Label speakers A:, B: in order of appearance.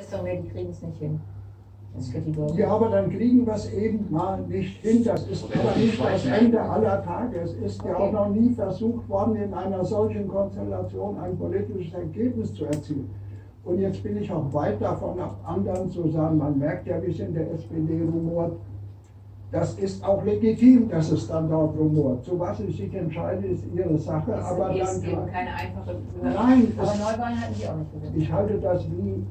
A: Leistung wäre, die kriegen es nicht hin. Das ist für die Bürger.
B: Ja, aber dann kriegen wir es eben mal nicht hin. Das ist aber nicht das Ende aller Tage. Es ist ja auch noch nie versucht worden, in einer solchen Konstellation ein politisches Ergebnis zu erzielen. Und jetzt bin ich auch weit davon ab, anderen zu sagen, man merkt ja, wie es in der SPD rumort. Das ist auch legitim, dass es dann dort rumort. Zu was ich sich entscheide, ist ihre Sache.
A: Das
B: Aber
A: ist
B: dann
A: eben keine einfache.
B: Nein,
A: Aber Neuwahlen hatten sie auch nicht gewinnt.
B: ich halte das wie